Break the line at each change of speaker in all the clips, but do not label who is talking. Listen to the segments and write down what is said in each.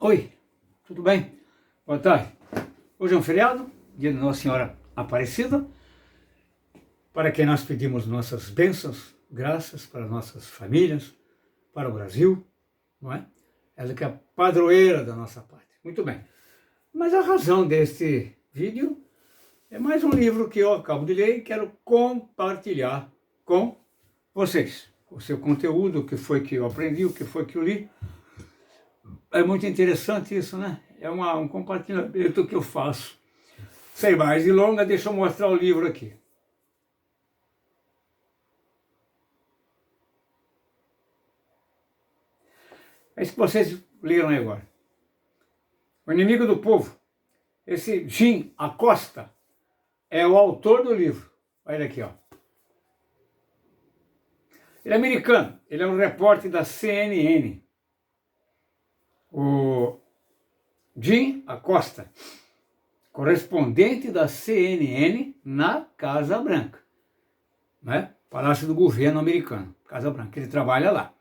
Oi, tudo bem? Boa tarde. Hoje é um feriado, dia de Nossa Senhora Aparecida, para quem nós pedimos nossas bênçãos, graças para nossas famílias, para o Brasil, não é? Ela que é a padroeira da nossa pátria. Muito bem. Mas a razão deste vídeo é mais um livro que eu acabo de ler e quero compartilhar com vocês. O seu conteúdo, o que foi que eu aprendi, o que foi que eu li. É muito interessante isso, né? É um compartilhamento que eu faço. Sem mais delongas, deixa eu mostrar o livro aqui. É isso que vocês leram aí agora. O Inimigo do Povo. Esse Jim Acosta é o autor do livro. Olha ele aqui, ó. Ele é americano. Ele é um repórter da CNN. O Jim Acosta, correspondente da CNN na Casa Branca, né? Palácio do Governo americano, Casa Branca, ele trabalha lá.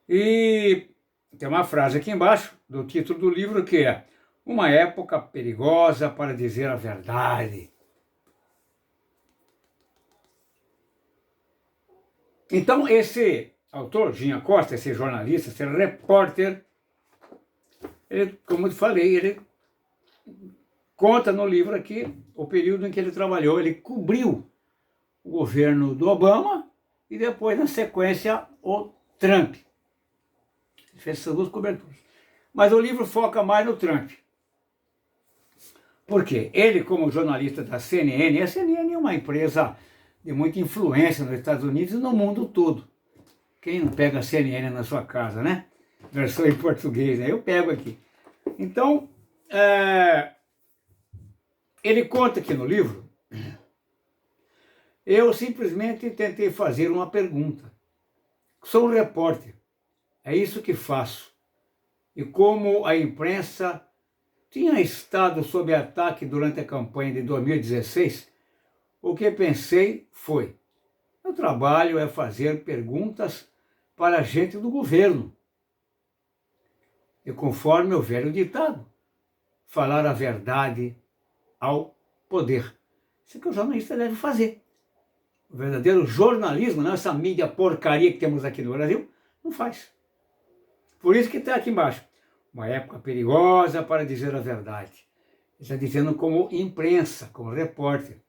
E tem uma frase aqui embaixo do título do livro que é Uma época perigosa para dizer a verdade. Então esse autor, Jim Acosta, esse jornalista, esse repórter, ele, como eu falei, ele conta no livro aqui o período em que ele trabalhou. Ele cobriu o governo do Obama e depois, na sequência, o Trump. Ele fez essas duas coberturas. Mas o livro foca mais no Trump. Por quê? Ele, como jornalista da CNN, a CNN é uma empresa de muita influência nos Estados Unidos e no mundo todo. Quem não pega a CNN na sua casa, né? Versão em português, né? Eu pego aqui. Então, ele conta aqui no livro, eu simplesmente tentei fazer uma pergunta. Sou um repórter, é isso que faço. E como a imprensa tinha estado sob ataque durante a campanha de 2016, o que pensei foi, meu trabalho é fazer perguntas para a gente do governo. E conforme o velho ditado, falar a verdade ao poder. Isso que o jornalista deve fazer. O verdadeiro jornalismo, não essa mídia porcaria que temos aqui no Brasil, não faz. Por isso que está aqui embaixo. Uma época perigosa para dizer a verdade. Ele está dizendo como imprensa, como repórter,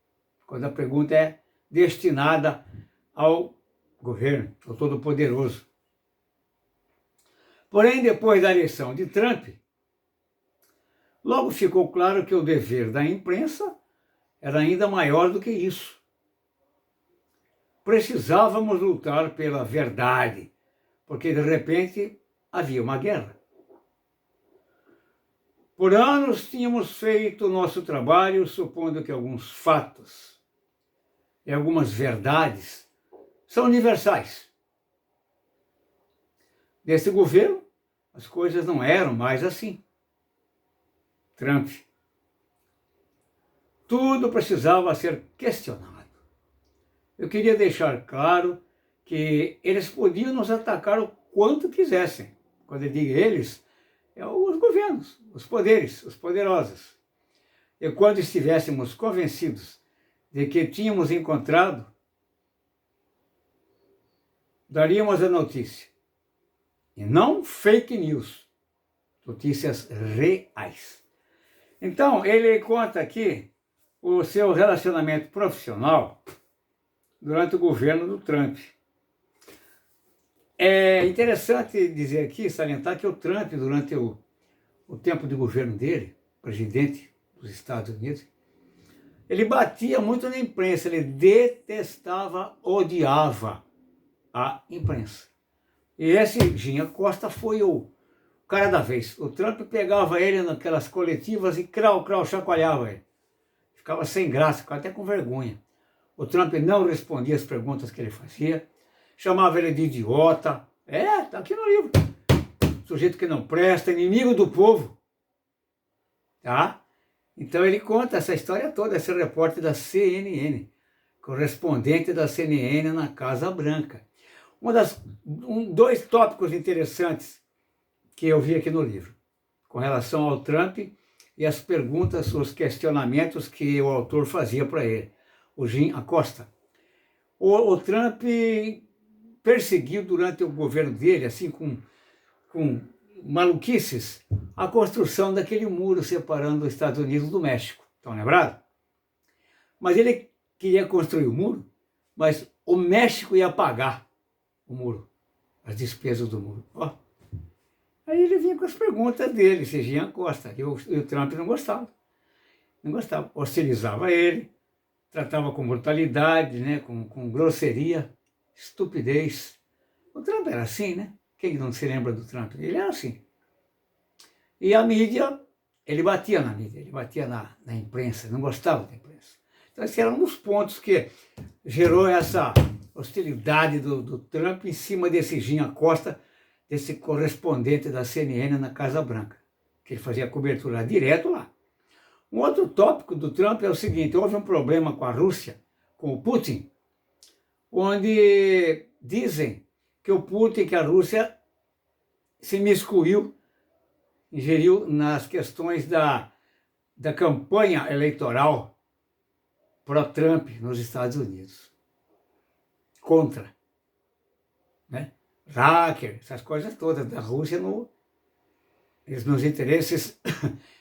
quando a pergunta é destinada ao governo, ao Todo-Poderoso. Porém, depois da eleição de Trump, logo ficou claro que o dever da imprensa era ainda maior do que isso. Precisávamos lutar pela verdade, porque de repente havia uma guerra. Por anos tínhamos feito o nosso trabalho supondo que alguns fatos e algumas verdades são universais. Nesse governo, as coisas não eram mais assim. Trump. Tudo precisava ser questionado. Eu queria deixar claro que eles podiam nos atacar o quanto quisessem. Quando eu digo eles, é os governos, os poderes, os poderosos. E quando estivéssemos convencidos de que tínhamos encontrado, daríamos a notícia. E não fake news, notícias reais. Então, ele conta aqui o seu relacionamento profissional durante o governo do Trump. É interessante dizer aqui, salientar que o Trump, durante o tempo de governo dele, presidente dos Estados Unidos, ele batia muito na imprensa, ele detestava, odiava a imprensa. E esse Jim Acosta foi o cara da vez. O Trump pegava ele naquelas coletivas e crau, chacoalhava ele. Ficava sem graça, ficava até com vergonha. O Trump não respondia as perguntas que ele fazia, chamava ele de idiota. Tá aqui no livro. Sujeito que não presta, inimigo do povo. Tá? Então ele conta essa história toda, esse repórter da CNN, correspondente da CNN na Casa Branca. Dois tópicos interessantes que eu vi aqui no livro. com relação ao Trump e as perguntas, os questionamentos que o autor fazia para ele, o Jim Acosta. O Trump perseguiu durante o governo dele, assim, com maluquices, a construção daquele muro separando os Estados Unidos do México. Estão lembrados? Mas ele queria construir o muro, mas o México ia pagar o muro, as despesas do muro. Ó. Aí ele vinha com as perguntas dele, se Jean Costa, e o Trump não gostava. Não gostava, hostilizava ele, tratava com brutalidade, né, com grosseria, estupidez. O Trump era assim, né? Quem não se lembra do Trump? Ele era assim. E a mídia, ele batia na mídia, ele batia na imprensa, não gostava da imprensa. Então esse era um dos pontos que gerou essa hostilidade do Trump em cima desse Jean Acosta, desse correspondente da CNN na Casa Branca, que ele fazia cobertura direto lá. Um outro tópico do Trump é o seguinte: houve um problema com a Rússia, com o Putin, onde dizem que o Putin, que a Rússia se ingeriu nas questões da campanha eleitoral pró-Trump nos Estados Unidos. Contra. Né? Hacker, essas coisas todas da Rússia nos interesses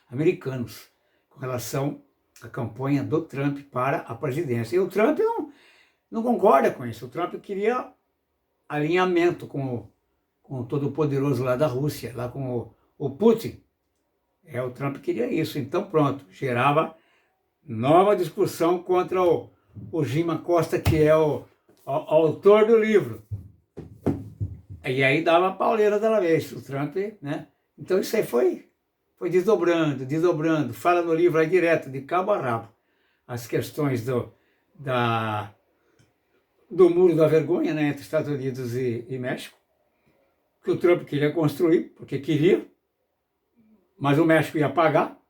americanos, com relação à campanha do Trump para a presidência. E o Trump não concorda com isso. O Trump queria alinhamento com o todo-poderoso lá da Rússia, lá com o Putin. O Trump queria isso. Então, pronto, gerava nova discussão contra o Jim Acosta, que é o autor do livro. E aí dava a pauleira da vez, o Trump, né? Então isso aí foi desdobrando. Fala no livro aí direto, de cabo a rabo, as questões do Muro da Vergonha, né, entre Estados Unidos e México, que o Trump queria construir, porque queria, mas o México ia pagar.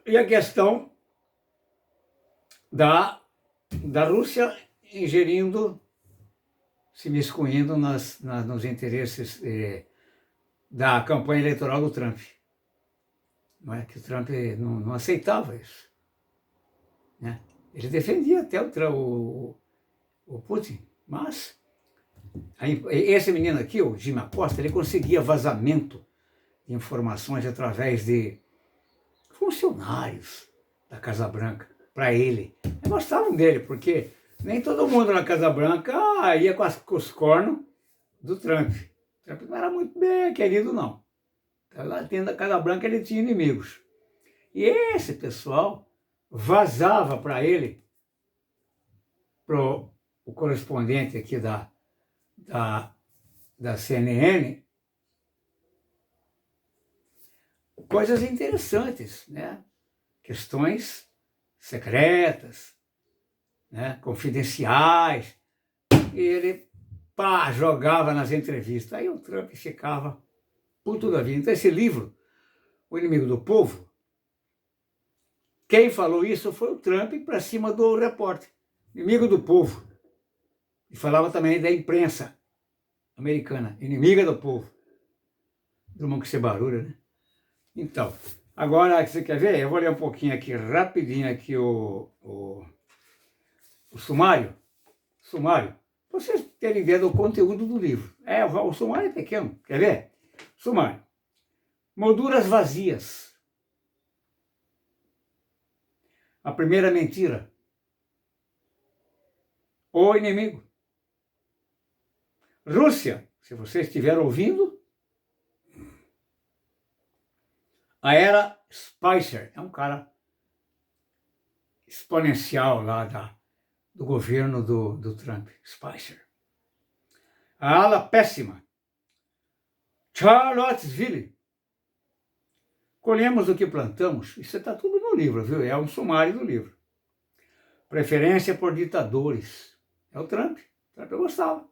E a questão da Rússia ingerindo, se miscuindo nos interesses da campanha eleitoral do Trump. Não é que o Trump não aceitava isso. Né? Ele defendia até o Putin, mas esse menino aqui, o Jim Acosta, ele conseguia vazamento de informações através de funcionários da Casa Branca para ele. E gostavam dele, porque nem todo mundo na Casa Branca ia com os cornos do Trump. O Trump não era muito bem querido, não. Lá dentro da Casa Branca ele tinha inimigos. E esse pessoal vazava para ele, o correspondente aqui da CNN, coisas interessantes, né? Questões secretas, né? Confidenciais. E ele jogava nas entrevistas. Aí o Trump ficava puto da vida. Então esse livro, O Inimigo do Povo, quem falou isso foi o Trump para cima do repórter. Inimigo do povo. E falava também da imprensa americana, inimiga do povo. Drummond que se barulha, né? Então, agora, você quer ver? Eu vou ler um pouquinho aqui, rapidinho, aqui o sumário. Sumário. Pra vocês terem ideia do conteúdo do livro. O sumário é pequeno. Quer ver? Sumário. Molduras vazias. A primeira mentira. O inimigo. Rússia, se você estiver ouvindo, a era Spicer, é um cara exponencial lá do governo do Trump, Spicer. A ala péssima, Charlottesville. Colhemos o que plantamos, isso está tudo no livro, viu? É um sumário do livro. Preferência por ditadores, é o Trump. O Trump eu gostava.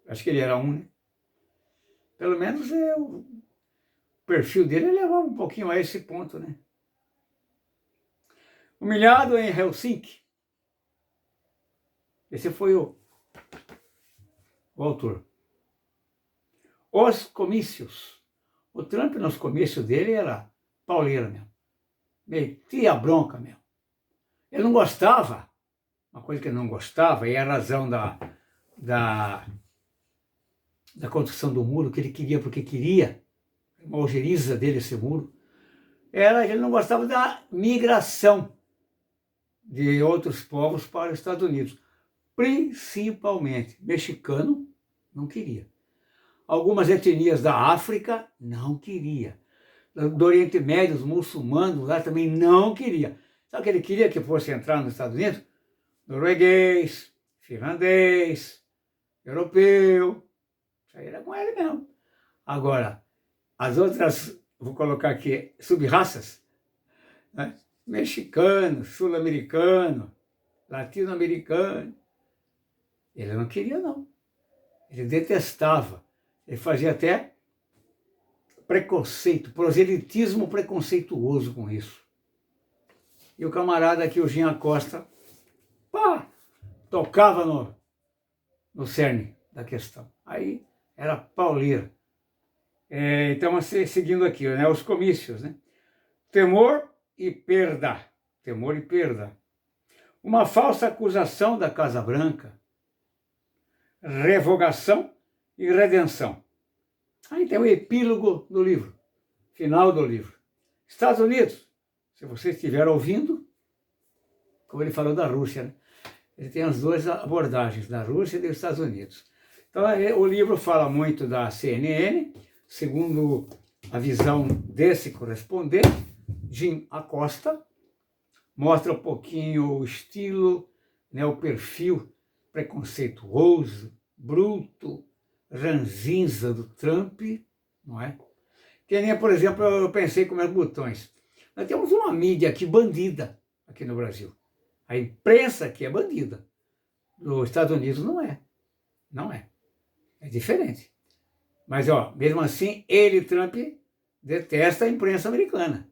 Acho que ele era um, né? Pelo menos o perfil dele levava um pouquinho a esse ponto, né? Humilhado em Helsinki. Esse foi o autor. Os comícios. O Trump, nos comícios dele, era pauleiro mesmo. Metia bronca mesmo. Ele não gostava, uma coisa que ele não gostava, e a razão da construção do muro, que ele queria porque queria, uma ojeriza dele esse muro, era que ele não gostava da migração de outros povos para os Estados Unidos. Principalmente mexicano, não queria. Algumas etnias da África, não queria. Do Oriente Médio, os muçulmanos lá também não queria. Sabe o que ele queria que fosse entrar nos Estados Unidos? Norueguês, finlandês, europeu. Isso aí era com ele mesmo. Agora, as outras, vou colocar aqui, sub-raças, né? Mexicano, sul-americano, latino-americano. Ele não queria, não. Ele detestava. Ele fazia até preconceito, proselitismo preconceituoso com isso. E o camarada aqui, o Jean Acosta, pá, tocava no cerne da questão. Aí era pauleira. Então, seguindo aqui, né, os comícios, né? Temor e perda. Temor e perda. Uma falsa acusação da Casa Branca. Revogação e redenção. Aí tem o epílogo do livro, final do livro. Estados Unidos, se você estiver ouvindo, como ele falou da Rússia, né? Ele tem as duas abordagens, da Rússia e dos Estados Unidos. Então, o livro fala muito da CNN, segundo a visão desse correspondente, Jim Acosta, mostra um pouquinho o estilo, né, o perfil preconceituoso, bruto, ranzinza do Trump, não é? Que nem, por exemplo, eu pensei com meus botões. Nós temos uma mídia aqui bandida, aqui no Brasil. A imprensa aqui é bandida. Nos Estados Unidos não é. Não é. É diferente. Mas, ó, mesmo assim, ele, Trump, detesta a imprensa americana.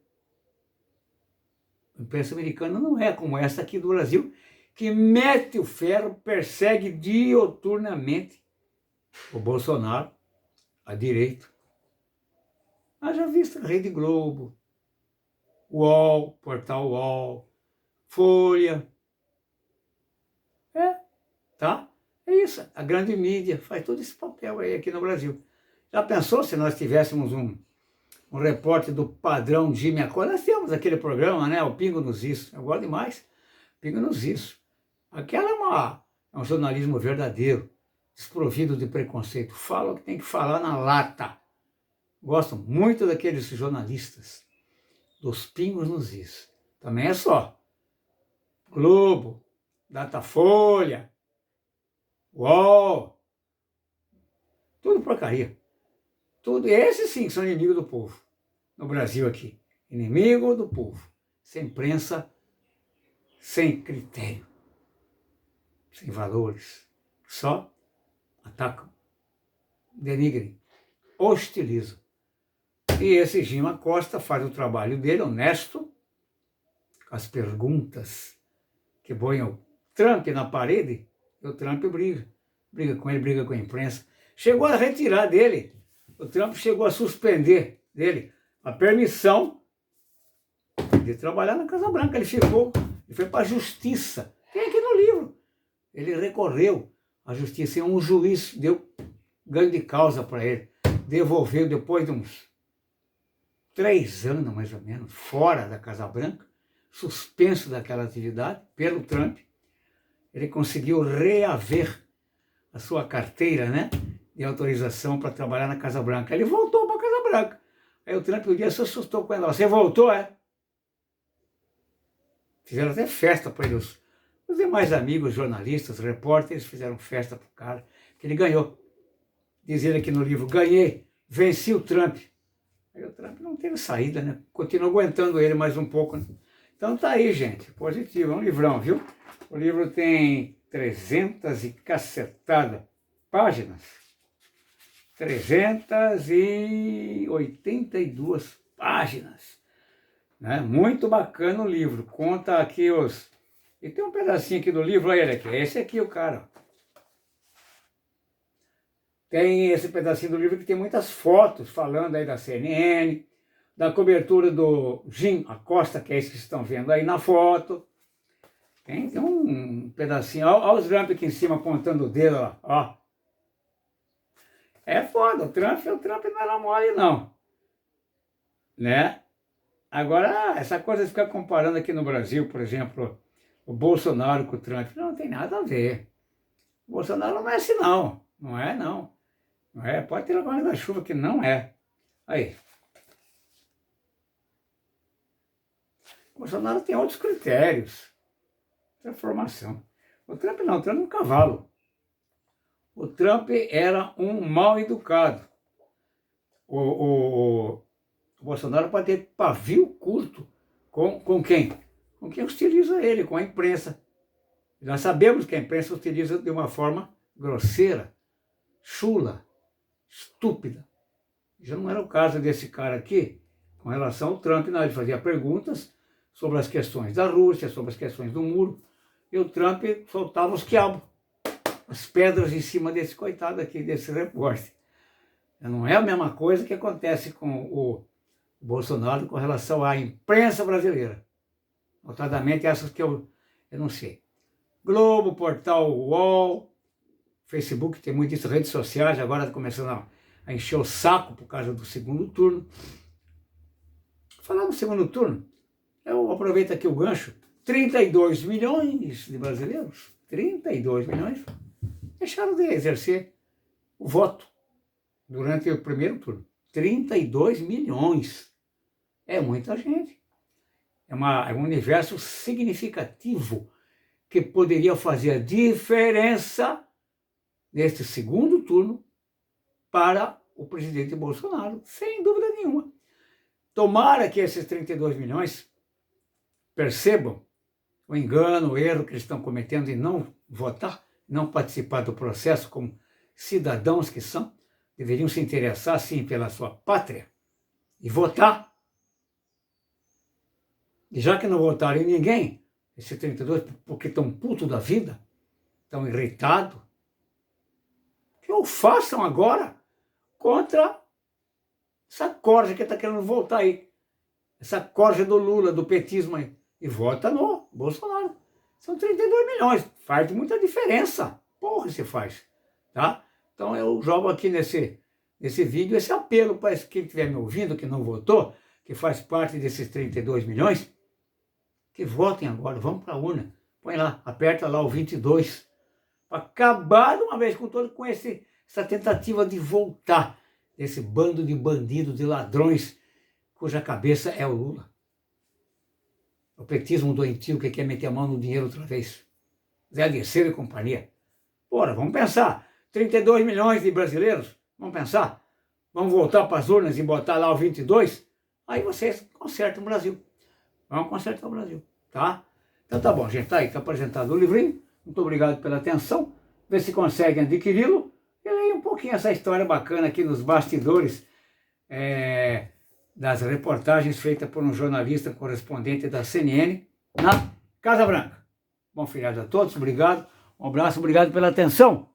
A imprensa americana não é como essa aqui do Brasil, que mete o ferro, persegue dioturnamente o Bolsonaro, a direita. Haja visto a Rede Globo, UOL, Portal UOL, Folha. Tá? É isso, a grande mídia faz todo esse papel aí aqui no Brasil. Já pensou se nós tivéssemos um repórter do padrão Jimmy Acosta? Nós temos aquele programa, né? O Pingo nos Is. Eu gosto demais. Pingo nos Is. Aquela é um jornalismo verdadeiro, desprovido de preconceito. Fala o que tem que falar na lata. Gosto muito daqueles jornalistas, dos Pingos nos Is. Também é só Globo, Datafolha, UOL, tudo porcaria. Tudo. Esses sim são inimigos do povo. No Brasil aqui. Inimigo do povo. Sem imprensa, sem critério, sem valores. Só atacam, denigrem, hostilizam. E esse Jim Acosta faz o trabalho dele, honesto, com as perguntas que põem o Trump na parede, e o Trump briga. Briga com ele, briga com a imprensa. Chegou a retirar dele, o Trump chegou a suspender dele a permissão de trabalhar na Casa Branca. Ele foi para a justiça. Tem aqui no livro. Ele recorreu à justiça e um juiz deu ganho de causa para ele. Devolveu depois de uns 3 anos, mais ou menos, fora da Casa Branca, suspenso daquela atividade pelo Trump. Ele conseguiu reaver a sua carteira, né, de autorização para trabalhar na Casa Branca. Ele voltou para a Casa Branca. Aí o Trump um dia se assustou com ela. Você voltou, é? Fizeram até festa para ele. Os demais amigos, jornalistas, repórteres, fizeram festa para o cara, que ele ganhou. Diz ele aqui no livro, ganhei, venci o Trump. Aí o Trump não teve saída, né? Continua aguentando ele mais um pouco, né? Então tá aí, gente, positivo, é um livrão, viu? O livro tem 300 e cacetada páginas. 382 páginas. Né? Muito bacana o livro. Conta aqui os... E tem um pedacinho aqui do livro, olha ele aqui. Esse aqui é o cara. Tem esse pedacinho do livro que tem muitas fotos falando aí da CNN, da cobertura do Jim Acosta, que é esse que vocês estão vendo aí na foto. Tem um pedacinho, olha os Trump aqui em cima apontando o dedo, ó. É foda, o Trump não era mole não, né? Agora, essa coisa de ficar comparando aqui no Brasil, por exemplo, o Bolsonaro com o Trump, não tem nada a ver. O Bolsonaro não é assim não, não é não. Não é, pode ter agora da chuva que não é. Aí. O Bolsonaro tem outros critérios. Transformação. O Trump não, o Trump é um cavalo. O Trump era um mal educado. O Bolsonaro pode ter pavio curto com quem? Com quem hostiliza ele, com a imprensa. Nós sabemos que a imprensa utiliza de uma forma grosseira, chula, estúpida. Já não era o caso desse cara aqui, com relação ao Trump, ele fazia perguntas sobre as questões da Rússia, sobre as questões do muro, e o Trump soltava os quiabos, as pedras em cima desse coitado aqui, desse repórter. Não é a mesma coisa que acontece com o Bolsonaro com relação à imprensa brasileira. Notadamente essas que eu não sei. Globo, Portal UOL, Facebook, tem muitas redes sociais, agora está começando a encher o saco por causa do segundo turno. Falar no segundo turno, eu aproveito aqui o gancho, 32 milhões de brasileiros, 32 milhões, deixaram de exercer o voto durante o primeiro turno. 32 milhões. É muita gente. É um universo significativo que poderia fazer a diferença neste segundo turno para o presidente Bolsonaro, sem dúvida nenhuma. Tomara que esses 32 milhões percebam o engano, o erro que eles estão cometendo em não votar, não participar do processo como cidadãos que são, deveriam se interessar, sim, pela sua pátria e votar. E já que não votaram em ninguém, esses 32, porque estão putos da vida, estão irritados, que o façam agora contra essa corja que está querendo voltar aí. Essa corja do Lula, do petismo aí. E vota no Bolsonaro. São 32 milhões. Faz muita diferença. Porra, se faz. Tá? Então eu jogo aqui nesse vídeo esse apelo para quem estiver me ouvindo, que não votou, que faz parte desses 32 milhões, que votem agora. Vamos para a urna. Põe lá, aperta lá o 22. Para acabar de uma vez com essa tentativa de voltar desse bando de bandidos, de ladrões, cuja cabeça é o Lula. O petismo doentio que quer meter a mão no dinheiro outra vez. Zé Dirceu e companhia. Ora, vamos pensar. 32 milhões de brasileiros, vamos pensar. Vamos voltar para as urnas e botar lá o 22. Aí vocês consertam o Brasil. Vamos consertar o Brasil, tá? Então tá bom, gente. Tá aí, está apresentado o livrinho. Muito obrigado pela atenção. Vê se conseguem adquiri-lo. E aí um pouquinho essa história bacana aqui nos bastidores das reportagens feitas por um jornalista correspondente da CNN na Casa Branca. Bom feriado a todos, obrigado, um abraço, obrigado pela atenção.